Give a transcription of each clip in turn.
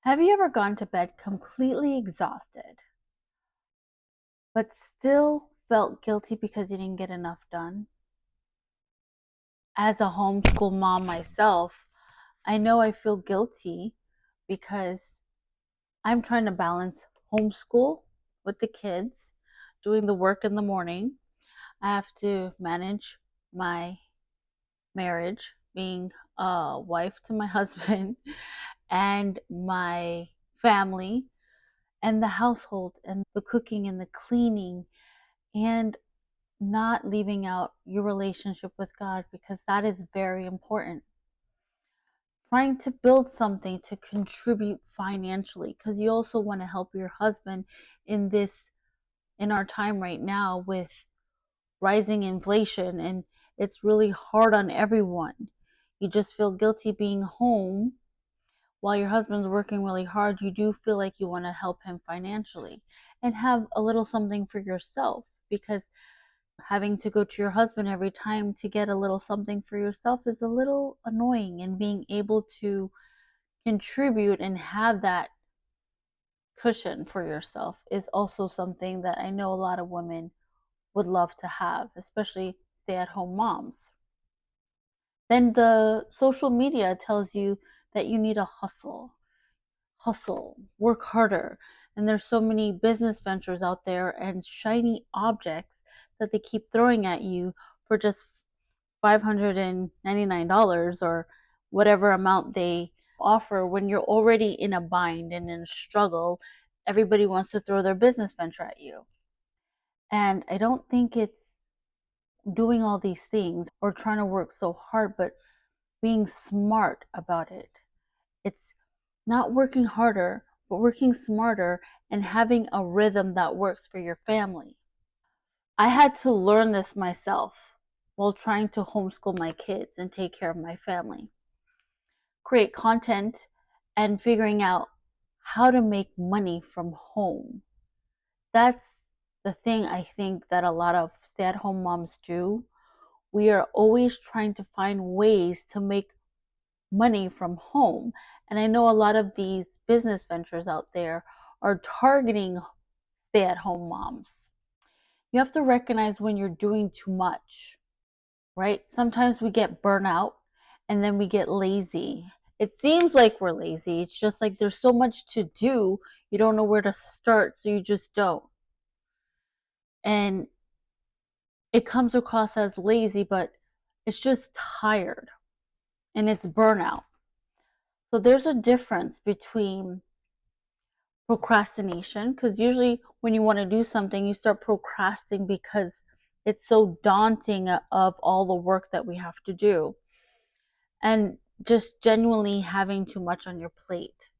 Have you ever gone to bed completely exhausted, but still felt guilty because you didn't get enough done? As a homeschool mom myself, I know I feel guilty because I'm trying to balance homeschool with the kids, doing the work in the morning. I have to manage my marriage, being a wife to my husband, and my family, and the household, and the cooking and the cleaning, and not leaving out your relationship with God because that is very important. Trying to build something to contribute financially because you also want to help your husband in this in our time right now with rising inflation, and it's really hard on everyone. You just feel guilty being home while your husband's working really hard. You do feel like you want to help him financially and have a little something for yourself, because having to go to your husband every time to get a little something for yourself is a little annoying, and being able to contribute and have that cushion for yourself is also something that I know a lot of women would love to have, especially stay at home moms. Then the social media tells you that you need a hustle, work harder. And there's so many business ventures out there and shiny objects that they keep throwing at you for just $599 or whatever amount they offer when you're already in a bind and in a struggle. Everybody wants to throw their business venture at you. And I don't think it's doing all these things or trying to work so hard, but being smart about it. It's not working harder, but working smarter and having a rhythm that works for your family. I had to learn this myself while trying to homeschool my kids and take care of my family, create content, and figuring out how to make money from home. That's the thing I think that a lot of stay at home moms do. We are always trying to find ways to make money from home. And I know a lot of these business ventures out there are targeting stay at home moms. You have to recognize when you're doing too much, right? Sometimes we get burnout and then we get lazy. It seems like we're lazy. It's just like there's so much to do, you don't know where to start, so you just don't. And it comes across as lazy, but it's just tired and it's burnout. So there's a difference between procrastination, because usually when you want to do something, you start procrastinating because it's so daunting of all the work that we have to do, and just genuinely having too much on your plate,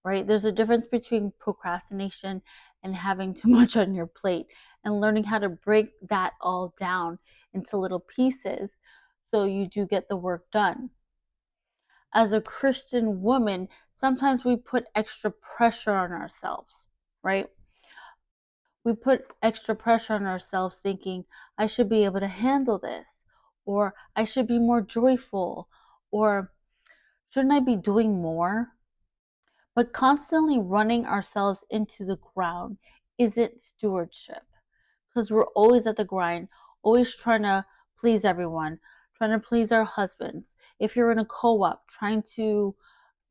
right? There's a difference between procrastination and having too much on your plate, and learning how to break that all down into little pieces so you do get the work done. As a Christian woman, sometimes we put extra pressure on ourselves, right? We put extra pressure on ourselves thinking, I should be able to handle this, or I should be more joyful, or shouldn't I be doing more? But constantly running ourselves into the ground isn't stewardship, because we're always at the grind, always trying to please everyone, trying to please our husbands. If you're in a co op, trying to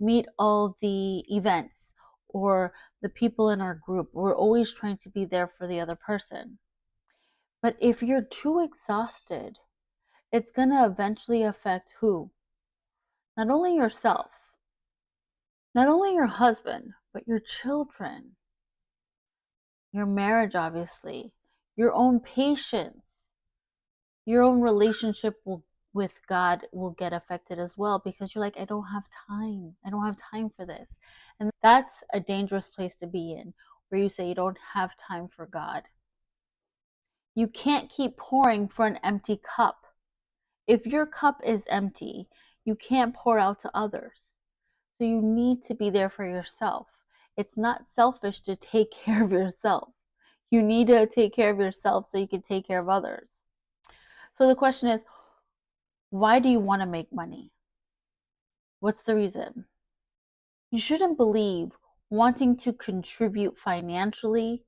meet all the events or the people in our group, we're always trying to be there for the other person. But if you're too exhausted, it's going to eventually affect who? Not only yourself, not only your husband, but your children, your marriage, obviously, your own patience, your own relationship with God will get affected as well, because you're like, I don't have time. I don't have time for this. And that's a dangerous place to be in, where you say you don't have time for God. You can't keep pouring for an empty cup. If your cup is empty, you can't pour out to others. So you need to be there for yourself. It's not selfish to take care of yourself. You need to take care of yourself so you can take care of others. So the question is, why do you want to make money? What's the reason? You shouldn't believe wanting to contribute financially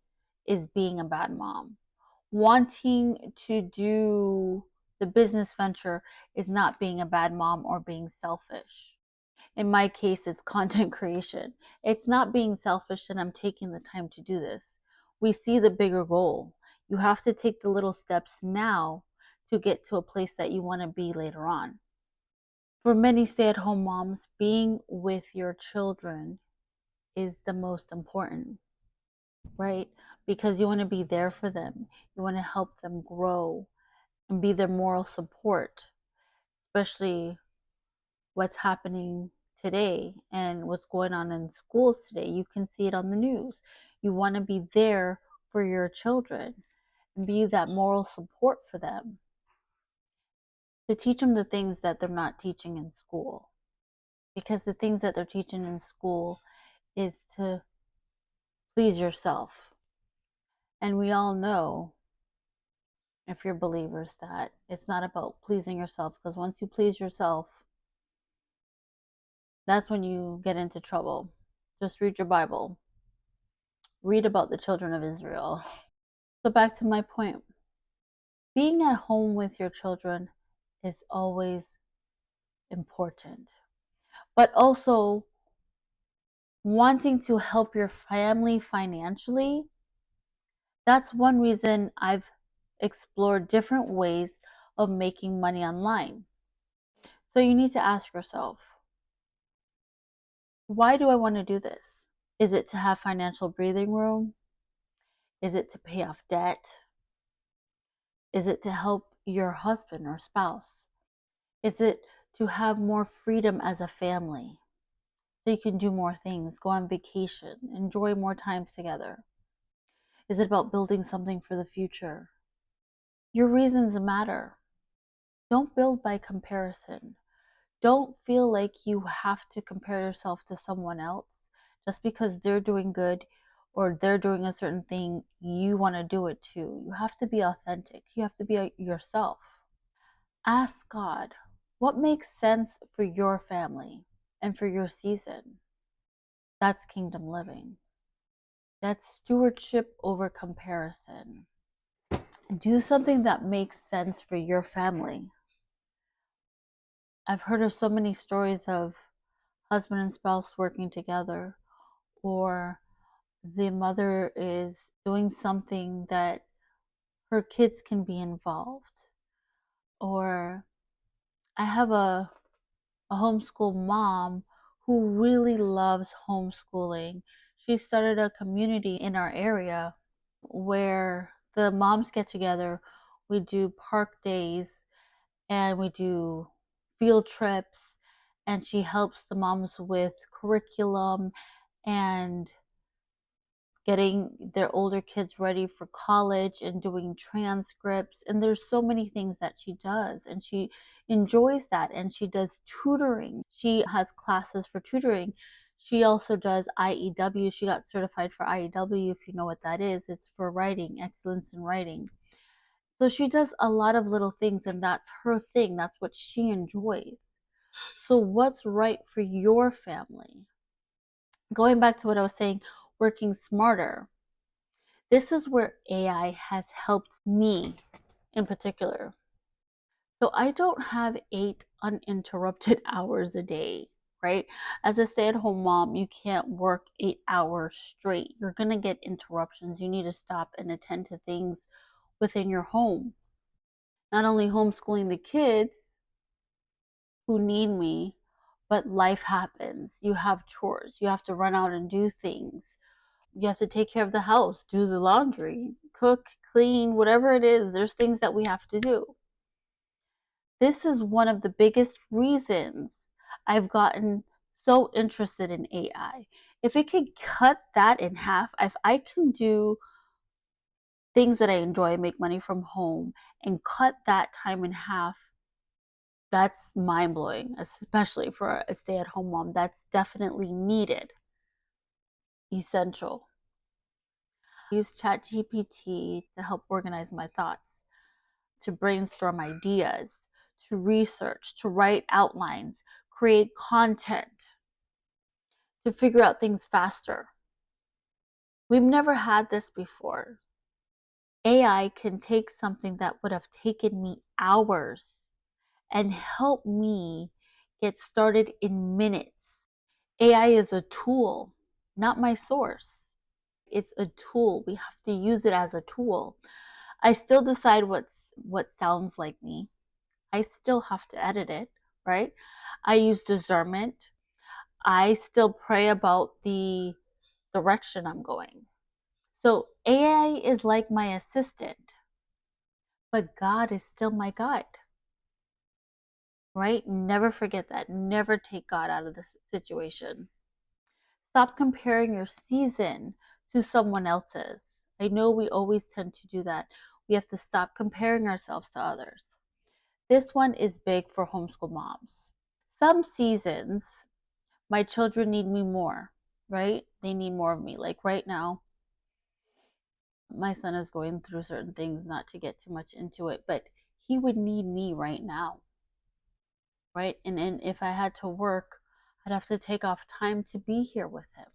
is being a bad mom. Wanting to do the business venture is not being a bad mom or being selfish. In my case, it's content creation. It's not being selfish and I'm taking the time to do this. We see the bigger goal. You have to take the little steps now to get to a place that you want to be later on. For many stay at home moms, being with your children is the most important, right? Because you want to be there for them. You want to help them grow and be their moral support, especially what's happening today and what's going on in schools today. You can see it on the news. You want to be there for your children and be that moral support for them, to teach them the things that they're not teaching in school. Because the things that they're teaching in school is to please yourself. And we all know, if you're believers, that it's not about pleasing yourself, because once you please yourself, that's when you get into trouble. Just read your Bible. Read about the children of Israel. So back to my point. Being at home with your children is always important. But also wanting to help your family financially, that's one reason I've explored different ways of making money online. So you need to ask yourself, why do I want to do this? Is it to have financial breathing room? Is it to pay off debt? Is it to help your husband or spouse? Is it to have more freedom as a family so you can do more things, go on vacation, enjoy more times together? Is it about building something for the future? Your reasons matter. Don't build by comparison. Don't feel like you have to compare yourself to someone else just because they're doing good or they're doing a certain thing. You want to do it too. You have to be authentic. You have to be yourself. Ask God, what makes sense for your family and for your season? That's kingdom living. That's stewardship over comparison. Do something that makes sense for your family. I've heard of so many stories of husband and spouse working together, or the mother is doing something that her kids can be involved. Or I have a homeschool mom who really loves homeschooling. She started a community in our area where the moms get together. We do park days and we do field trips, and she helps the moms with curriculum and getting their older kids ready for college and doing transcripts. And there's so many things that she does, and she enjoys that. And she does tutoring. She has classes for tutoring. She also does IEW. She got certified for IEW, if you know what that is. It's for writing, excellence in writing. So she does a lot of little things, and that's her thing. That's what she enjoys. So what's right for your family? Going back to what I was saying, working smarter. This is where AI has helped me in particular. So I don't have 8 uninterrupted hours a day, right? As a stay-at-home mom, you can't work 8 hours straight. You're going to get interruptions. You need to stop and attend to things within your home. Not only homeschooling the kids who need me, but life happens. You have chores. You have to run out and do things. You have to take care of the house, do the laundry, cook, clean, whatever it is. There's things that we have to do. This is one of the biggest reasons I've gotten so interested in AI. If it could cut that in half, if I can do things that I enjoy, make money from home, and cut that time in half, that's mind blowing, especially for a stay at home mom. That's definitely needed, essential. I use ChatGPT to help organize my thoughts, to brainstorm ideas, to research, to write outlines, create content, to figure out things faster. We've never had this before. AI can take something that would have taken me hours and help me get started in minutes. AI is a tool, not my source. It's a tool. We have to use it as a tool. I still decide what sounds like me. I still have to edit it, right? I use discernment. I still pray about the direction I'm going. So AI is like my assistant, but God is still my guide, right? Never forget that. Never take God out of the situation. Stop comparing your season to someone else's. I know we always tend to do that. We have to stop comparing ourselves to others. This one is big for homeschool moms. Some seasons, my children need me more, right? They need more of me. Like right now, my son is going through certain things, not to get too much into it, but he would need me right now, right? And if I had to work, I'd have to take off time to be here with him.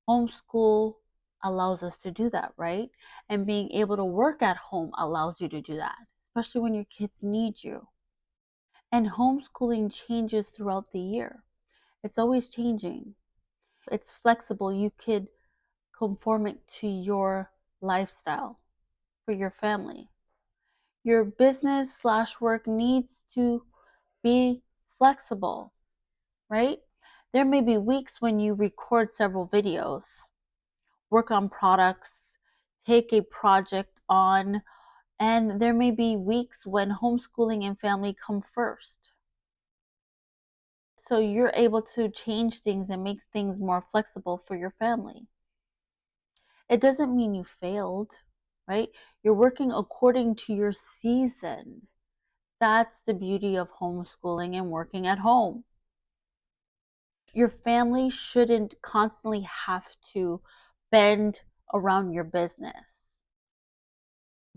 Homeschool allows us to do that, right? And being able to work at home allows you to do that, especially when your kids need you. And homeschooling changes throughout the year. It's always changing. It's flexible. You could conform it to your lifestyle for your family. Your business/work needs to be flexible, right? There may be weeks when you record several videos, work on products, take a project on, and there may be weeks when homeschooling and family come first. So you're able to change things and make things more flexible for your family. It doesn't mean you failed, right? You're working according to your season. That's the beauty of homeschooling and working at home. Your family shouldn't constantly have to bend around your business.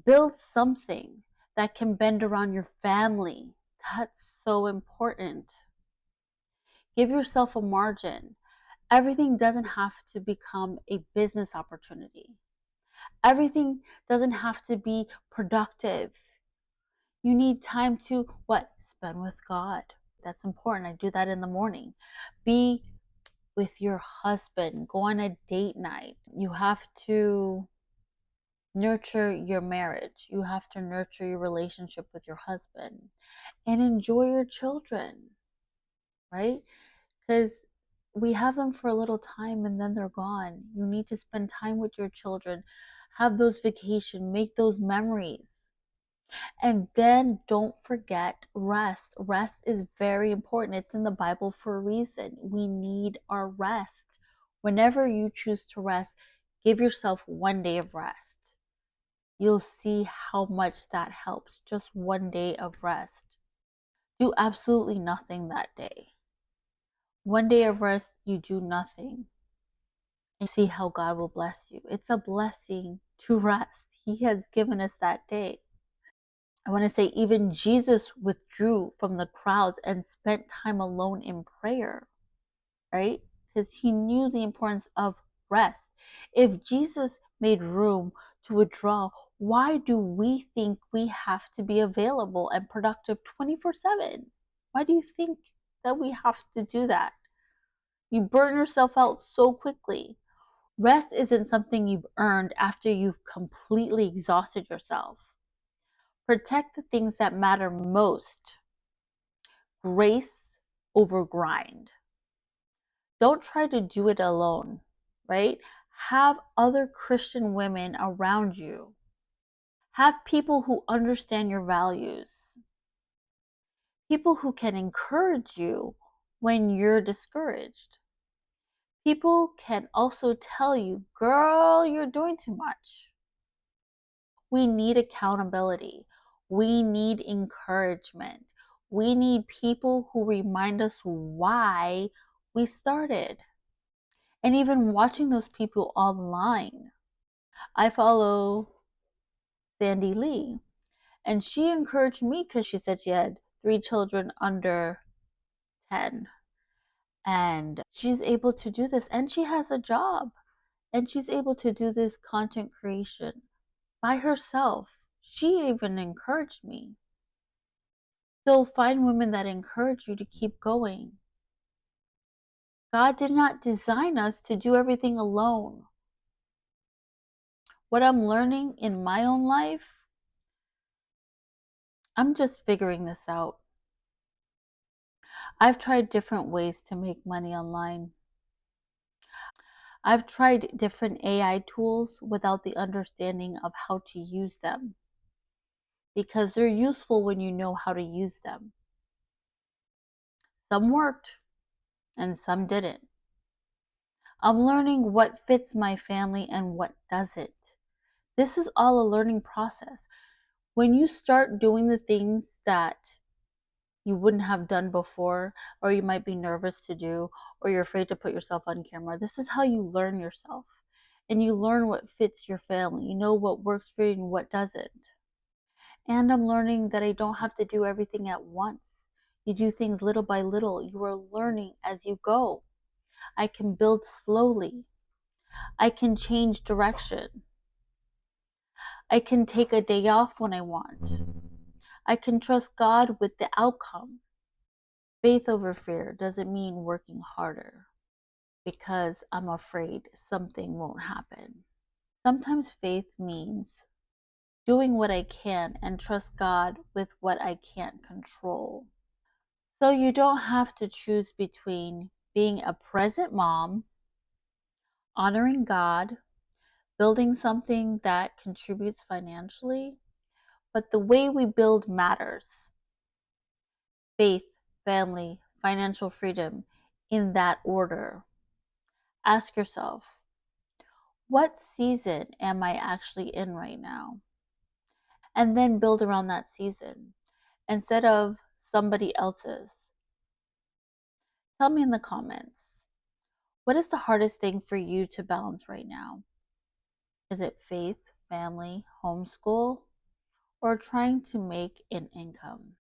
Build something that can bend around your family. That's so important. Give yourself a margin. Everything doesn't have to become a business opportunity. Everything doesn't have to be productive. You need time to what? Spend with God. That's important. I do that in the morning. Be with your husband. Go on a date night. You have to nurture your marriage. You have to nurture your relationship with your husband and enjoy your children, right? Because we have them for a little time and then they're gone. You need to spend time with your children, have those vacations, make those memories. And then don't forget rest. Rest is very important. It's in the Bible for a reason. We need our rest. Whenever you choose to rest, give yourself one day of rest. You'll see how much that helps. Just one day of rest. Do absolutely nothing that day. One day of rest, you do nothing. And see how God will bless you. It's a blessing to rest. He has given us that day. I want to say even Jesus withdrew from the crowds and spent time alone in prayer, right? Because he knew the importance of rest. If Jesus made room to withdraw, why do we think we have to be available and productive 24/7? Why do you think that we have to do that? You burn yourself out so quickly. Rest isn't something you've earned after you've completely exhausted yourself. Protect the things that matter most. Grace over grind. Don't try to do it alone, right? Have other Christian women around you. Have people who understand your values. People who can encourage you when you're discouraged. People can also tell you, girl, you're doing too much. We need accountability. We need encouragement. We need people who remind us why we started. And even watching those people online. I follow Sandy Lee, and she encouraged me because she said she had 3 children under 10. And she's able to do this, and she has a job, and she's able to do this content creation by herself. She even encouraged me. So find women that encourage you to keep going. God did not design us to do everything alone. What I'm learning in my own life, I'm just figuring this out. I've tried different ways to make money online. I've tried different AI tools without the understanding of how to use them because they're useful when you know how to use them. Some worked and some didn't. I'm learning what fits my family and what doesn't. This is all a learning process. When you start doing the things that you wouldn't have done before, or you might be nervous to do, or you're afraid to put yourself on camera, this is how you learn yourself. And you learn what fits your family. You know what works for you and what doesn't. And I'm learning that I don't have to do everything at once. You do things little by little. You are learning as you go. I can build slowly. I can change direction. I can take a day off when I want. I can trust God with the outcome. Faith over fear doesn't mean working harder because I'm afraid something won't happen. Sometimes faith means doing what I can and trust God with what I can't control. So you don't have to choose between being a present mom, honoring God, building something that contributes financially, but the way we build matters. Faith, family, financial freedom, in that order. Ask yourself, what season am I actually in right now? And then build around that season instead of somebody else's. Tell me in the comments, what is the hardest thing for you to balance right now? Is it faith, family, homeschool, or trying to make an income?